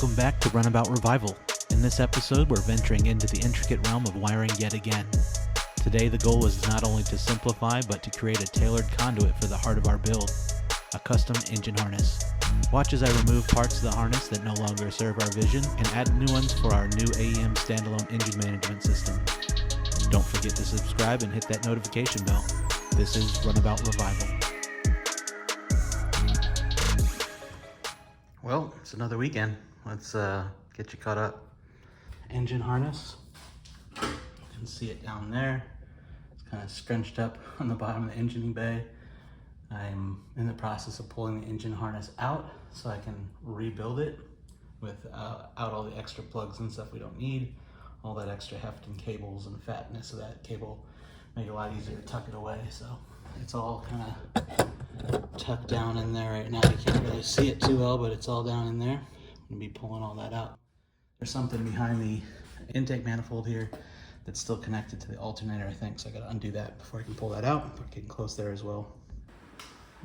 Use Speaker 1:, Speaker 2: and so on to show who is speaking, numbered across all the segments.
Speaker 1: Welcome back to Runabout Revival. In this episode, we're venturing into the intricate realm of wiring yet again. Today, the goal is not only to simplify, but to create a tailored conduit for the heart of our build, a custom engine harness. Watch as I remove parts of the harness that no longer serve our vision and add new ones for our new AEM standalone engine management system. Don't forget to subscribe and hit that notification bell. This is Runabout Revival. Well, it's another weekend. Let's get you caught up. Engine harness. You can see it down there. It's kind of scrunched up on the bottom of the engine bay. I'm in the process of pulling the engine harness out so I can rebuild it without all the extra plugs and stuff we don't need. All that extra heft and cables and fatness of that cable make it a lot easier to tuck it away. So it's all kind of tucked down in there right now. You can't really see it too well, but it's all down in there. I'm gonna be pulling all that out. There's something behind the intake manifold here that's still connected to the alternator, I think, so I gotta undo that before I can pull that out. We're getting close there as well.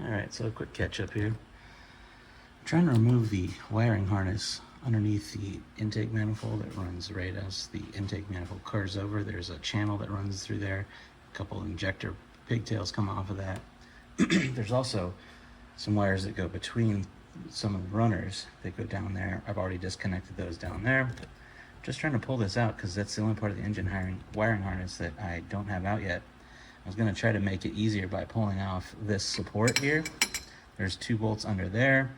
Speaker 1: All right, so a quick catch up here. I'm trying to remove the wiring harness underneath the intake manifold that runs right as the intake manifold cars over. There's a channel that runs through there. A couple injector pigtails come off of that. There's also some wires that go between some of the runners that go down there. I've already disconnected those down there. Just trying to pull this out because that's the only part of the engine wiring harness that I don't have out yet. I was going to try to make it easier by pulling off this support here. There's 2 bolts under there,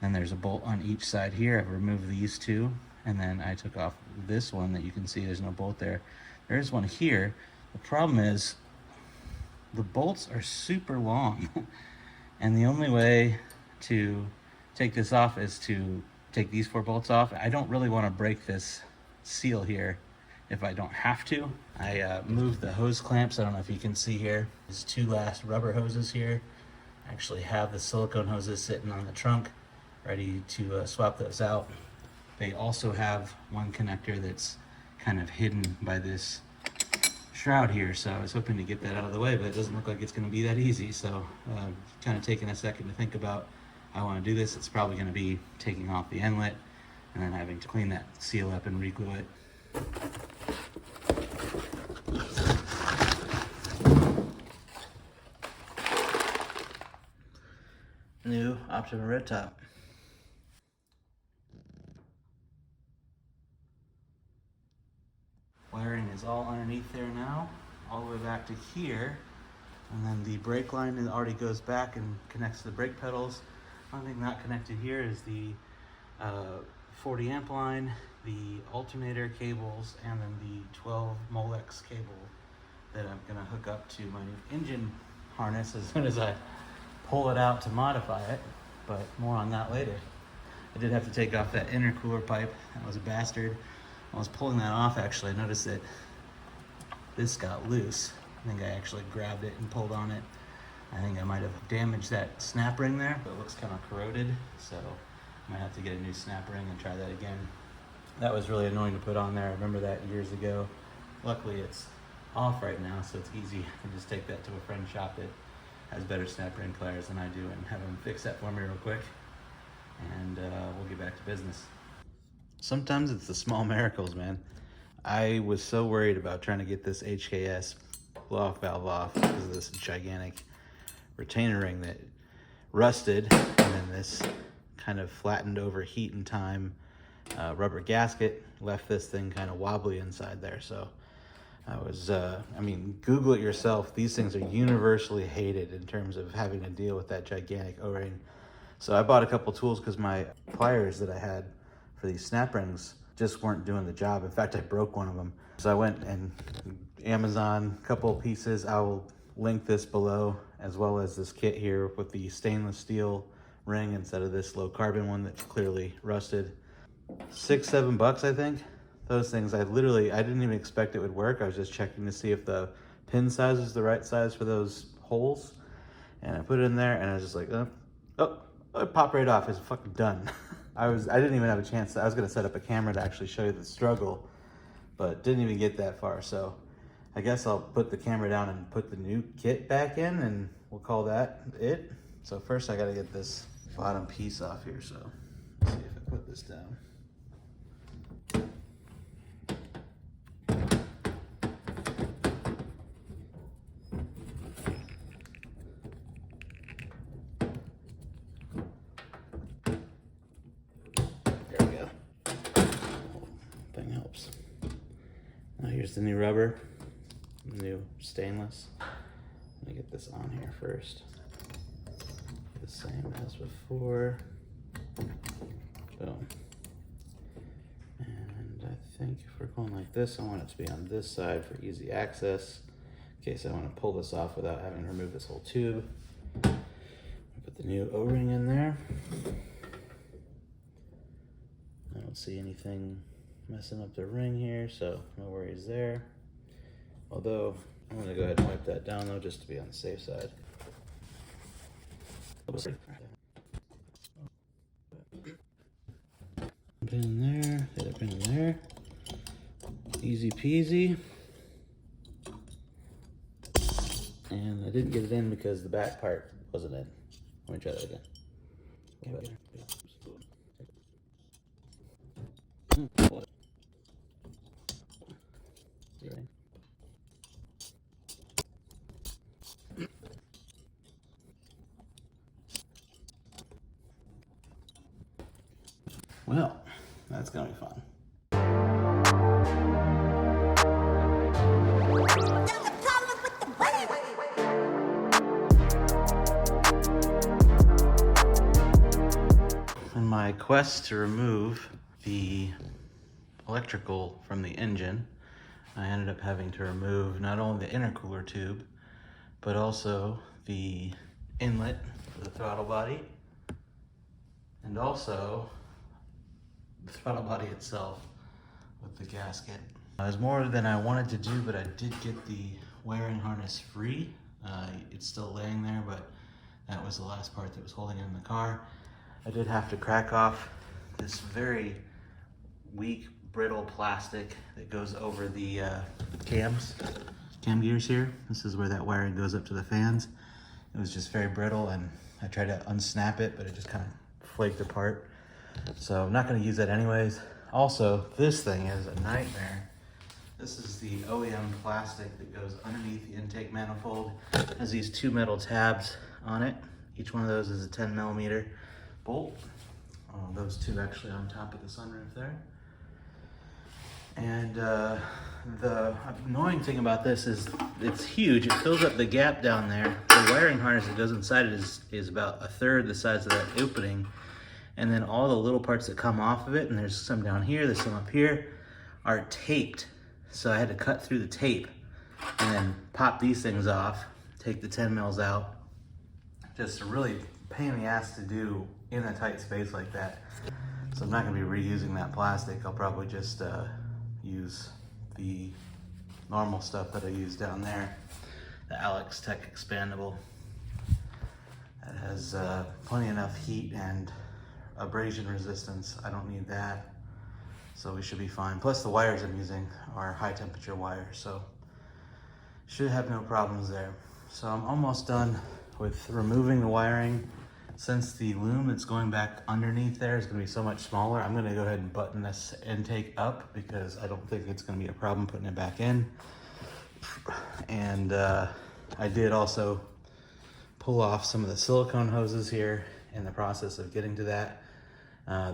Speaker 1: and there's a bolt on each side here. I've removed these 2, and then I took off this one that you can see there's no bolt there. There's one here. The problem is the bolts are super long, and the only way to take this off is to take these 4 bolts off. I don't really want to break this seal here if I don't have to. I moved the hose clamps. I don't know if you can see here. There's 2 last rubber hoses here. I actually have the silicone hoses sitting on the trunk ready to swap those out. They also have one connector that's kind of hidden by this shroud here, so I was hoping to get that out of the way, but it doesn't look like it's going to be that easy. So kind of taking a second to think about how I want to do this. It's probably going to be taking off the inlet and then having to clean that seal up and re-glue it. New Optima red top. Wiring is all underneath there now, all the way back to here, and then the brake line already goes back and connects to the brake pedals. Only thing not connected here is the 40 amp line, the alternator cables, and then the 12 Molex cable that I'm gonna hook up to my new engine harness as soon as I pull it out to modify it, but more on that later. I did have to take off that intercooler pipe. That was a bastard. I was pulling that off, actually. I noticed that this got loose. I think I actually grabbed it and pulled on it. I think I might have damaged that snap ring there, but it looks kind of corroded, so I might have to get a new snap ring and try that again. That was really annoying to put on there. I remember that years ago. Luckily, it's off right now, so it's easy. I can just take that to a friend's shop that has better snap ring pliers than I do and have them fix that for me real quick, and we'll get back to business. Sometimes it's the small miracles, man. I was so worried about trying to get this HKS Block Valve off because of this gigantic retainer ring that rusted, and then this kind of flattened over heat and time rubber gasket left this thing kind of wobbly inside there. So I was, I mean, Google it yourself. These things are universally hated in terms of having to deal with that gigantic O-ring. So I bought a couple tools because my pliers that I had for these snap rings just weren't doing the job. In fact, I broke one of them. So I went and Amazon, a couple of pieces. I will link this below, as well as this kit here with the stainless steel ring instead of this low carbon one that's clearly rusted. $6-7, I think. Those things, I didn't even expect it would work. I was just checking to see if the pin size is the right size for those holes. And I put it in there and I was just like, oh, it popped right off. It's fucking done. I didn't even have a chance. I was gonna set up a camera to actually show you the struggle, but didn't even get that far. So I guess I'll put the camera down and put the new kit back in and we'll call that it. So first I gotta get this bottom piece off here. So let's see if I put this down. Here's the new rubber, new stainless. Let me get this on here first. The same as before. Boom. And I think if we're going like this, I want it to be on this side for easy access, in case I want to pull this off without having to remove this whole tube. Put the new O-ring in there. I don't see anything messing up the ring here, so no worries there. Although, I'm gonna go ahead and wipe that down though, just to be on the safe side. Pin in there, the other pin in there. Easy peasy. And I didn't get it in because the back part wasn't in. Let me try that again. Well, that's gonna be fun. In my quest to remove the electrical from the engine, I ended up having to remove not only the intercooler tube, but also the inlet for the throttle body, and also the throttle body itself with the gasket. It was more than I wanted to do, but I did get the wiring harness free. It's still laying there, but that was the last part that was holding it in the car. I did have to crack off this very weak, brittle plastic that goes over the cam gears here. This is where that wiring goes up to the fans. It was just very brittle, and I tried to unsnap it, but it just kind of flaked apart. So I'm not going to use that anyways. Also, this thing is a nightmare. This is the OEM plastic that goes underneath the intake manifold. It has these two metal tabs on it. Each one of those is a 10mm bolt. Those two actually on top of the sunroof there. And the annoying thing about this is it's huge. It fills up the gap down there. The wiring harness that goes inside it is about 1/3 the size of that opening. And then all the little parts that come off of it, and there's some down here, there's some up here, are taped. So I had to cut through the tape and then pop these things off, take the 10mm out. Just a really pain in the ass to do in a tight space like that. So I'm not gonna be reusing that plastic. I'll probably just use the normal stuff that I use down there, the Alex Tech expandable. That has plenty enough heat and abrasion resistance. I don't need that. So we should be fine. Plus the wires I'm using are high temperature wires, so should have no problems there. So I'm almost done with removing the wiring. Since the loom that's going back underneath there is gonna be so much smaller, I'm gonna go ahead and button this intake up because I don't think it's gonna be a problem putting it back in. And I did also pull off some of the silicone hoses here in the process of getting to that.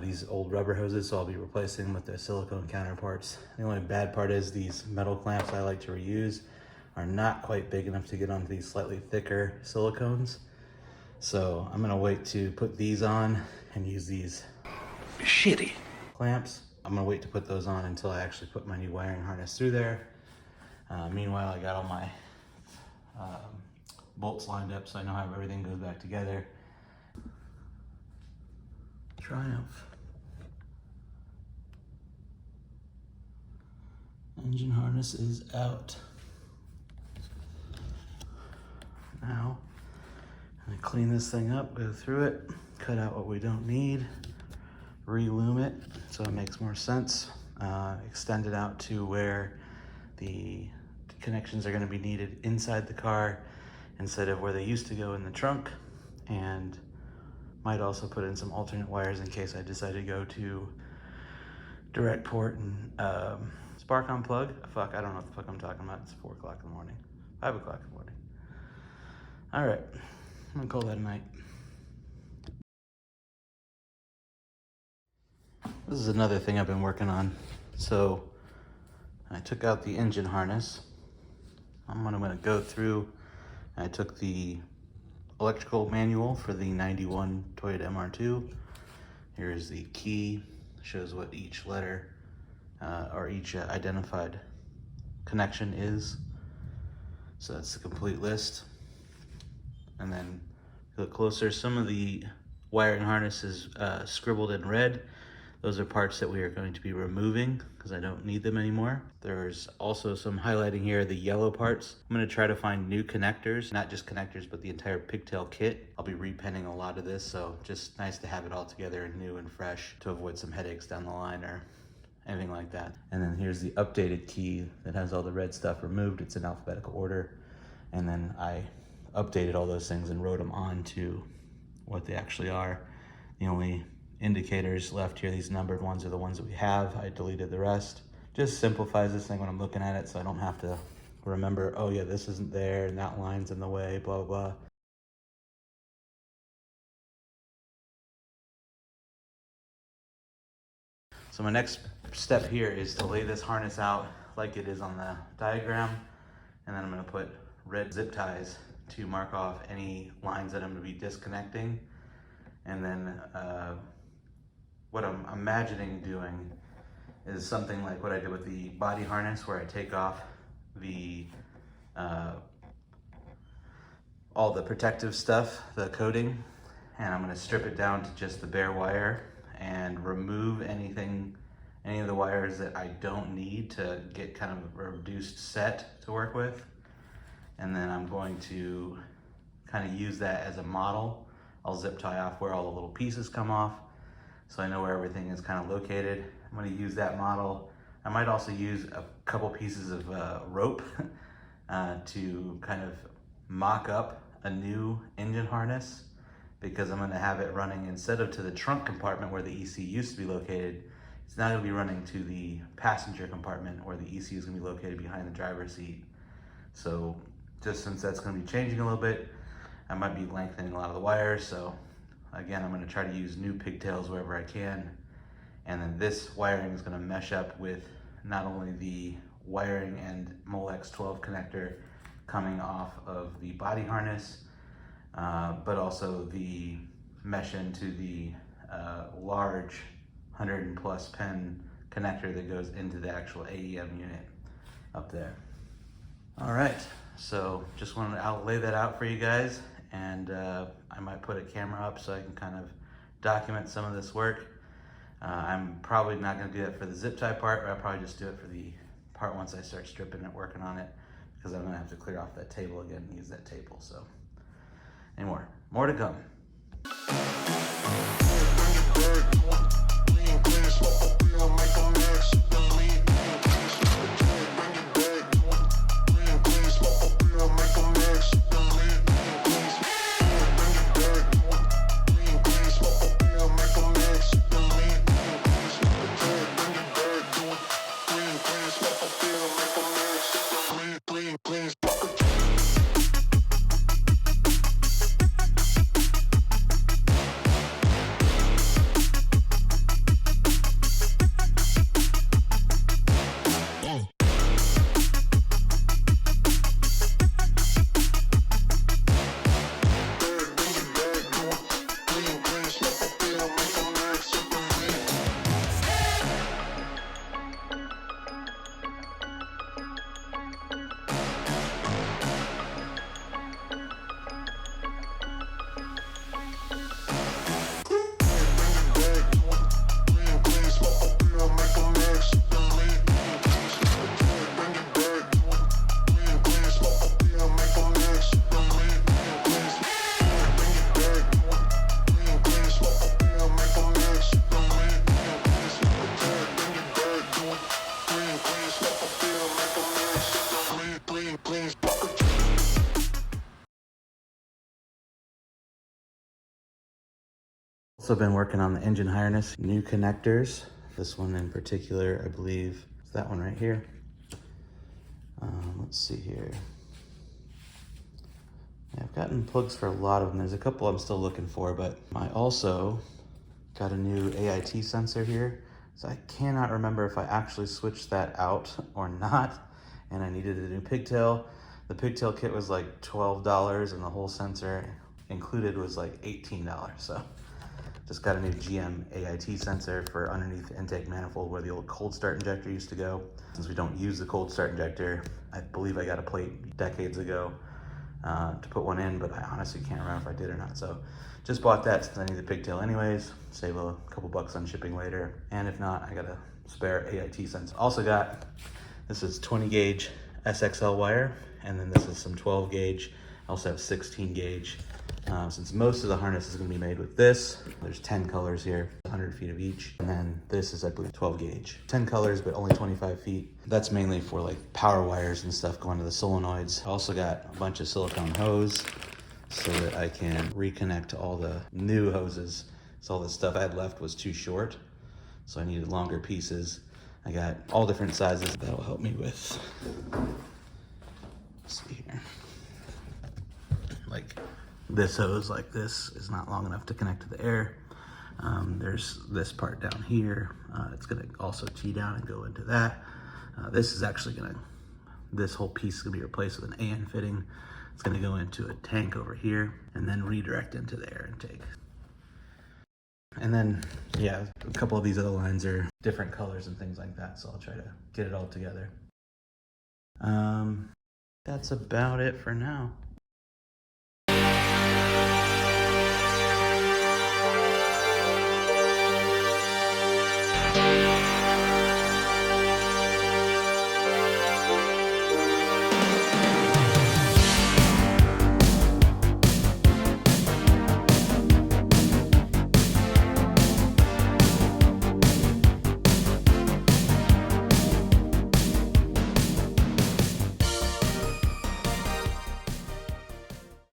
Speaker 1: These old rubber hoses, so I'll be replacing them with the silicone counterparts. The only bad part is these metal clamps I like to reuse are not quite big enough to get onto these slightly thicker silicones. So I'm gonna wait to put these on and use these shitty clamps. I'm gonna wait to put those on until I actually put my new wiring harness through there. Meanwhile, I got all my bolts lined up so I know how everything goes back together. Triumph. Engine harness is out. Now, I'm gonna clean this thing up, go through it, cut out what we don't need, re-loom it so it makes more sense, extend it out to where the connections are gonna be needed inside the car instead of where they used to go in the trunk, and might also put in some alternate wires in case I decide to go to direct port and spark on plug. Fuck, I don't know what the fuck I'm talking about. It's 4 o'clock in the morning, 5 o'clock in the morning. All right, I'm gonna call that a night. This is another thing I've been working on. So I took out the engine harness. I'm gonna go through. I took the electrical manual for the 91 Toyota MR2. Here's the key, shows what each letter or each identified connection is. So that's the complete list. And then if you look closer, some of the wiring harness is scribbled in red. Those are parts that we are going to be removing because I don't need them anymore. There's also some highlighting here, the yellow parts. I'm gonna try to find new connectors, not just connectors, but the entire pigtail kit. I'll be repenning a lot of this, so just nice to have it all together and new and fresh to avoid some headaches down the line or anything like that. And then here's the updated key that has all the red stuff removed. It's in alphabetical order. And then I updated all those things and wrote them on to what they actually are. The only indicators left here, these numbered ones, are the ones that we have. I deleted the rest. Just simplifies this thing when I'm looking at it, so I don't have to remember, oh yeah, this isn't there and that line's in the way, blah, blah, blah. So my next step here is to lay this harness out like it is on the diagram, and then I'm gonna put red zip ties to mark off any lines that I'm gonna be disconnecting. And then what I'm imagining doing is something like what I did with the body harness, where I take off the all the protective stuff, the coating, and I'm gonna strip it down to just the bare wire and remove any of the wires that I don't need to get kind of a reduced set to work with. And then I'm going to kind of use that as a model. I'll zip tie off where all the little pieces come off, so I know where everything is kind of located. I'm going to use that model. I might also use a couple pieces of rope to kind of mock up a new engine harness, because I'm going to have it running, instead of to the trunk compartment where the EC used to be located, it's now going to be running to the passenger compartment where the EC is going to be located behind the driver's seat. So just since that's going to be changing a little bit, I might be lengthening a lot of the wires. So again, I'm going to try to use new pigtails wherever I can. And then this wiring is going to mesh up with not only the wiring and Molex 12 connector coming off of the body harness, but also the mesh into the large 100+ pin connector that goes into the actual AEM unit up there. All right, so just wanted to lay that out for you guys, and I might put a camera up so I can kind of document some of this work. I'm probably not going to do that for the zip tie part, but I'll probably just do it for the part once I start stripping it, working on it, because I'm going to have to clear off that table again and use that table. So anymore, more to come. Also been working on the engine harness, new connectors. This one in particular, I believe, is that one right here. Let's see here. Yeah, I've gotten plugs for a lot of them. There's a couple I'm still looking for, but I also got a new AIT sensor here. So I cannot remember if I actually switched that out or not, and I needed a new pigtail. The pigtail kit was like $12 and the whole sensor included was like $18. So just got a new GM AIT sensor for underneath the intake manifold where the old cold start injector used to go. Since we don't use the cold start injector, I believe I got a plate decades ago to put one in, but I honestly can't remember if I did or not. So just bought that since I need the pigtail anyways, save a couple bucks on shipping later. And if not, I got a spare AIT sensor. Also got, this is 20 gauge SXL wire, and then this is some 12 gauge. I also have 16 gauge. Since most of the harness is gonna be made with this, there's 10 colors here, 100 feet of each. And then this is, I believe, 12 gauge. 10 colors, but only 25 feet. That's mainly for like power wires and stuff going to the solenoids. I also got a bunch of silicone hose so that I can reconnect all the new hoses. So all the stuff I had left was too short, so I needed longer pieces. I got all different sizes. That'll help me with, let's see here. Like this hose like this is not long enough to connect to the air. There's this part down here. It's gonna also tee down and go into that. This is actually this whole piece is gonna be replaced with an AN fitting. It's gonna go into a tank over here and then redirect into the air intake. And then, yeah, a couple of these other lines are different colors and things like that, so I'll try to get it all together. That's about it for now.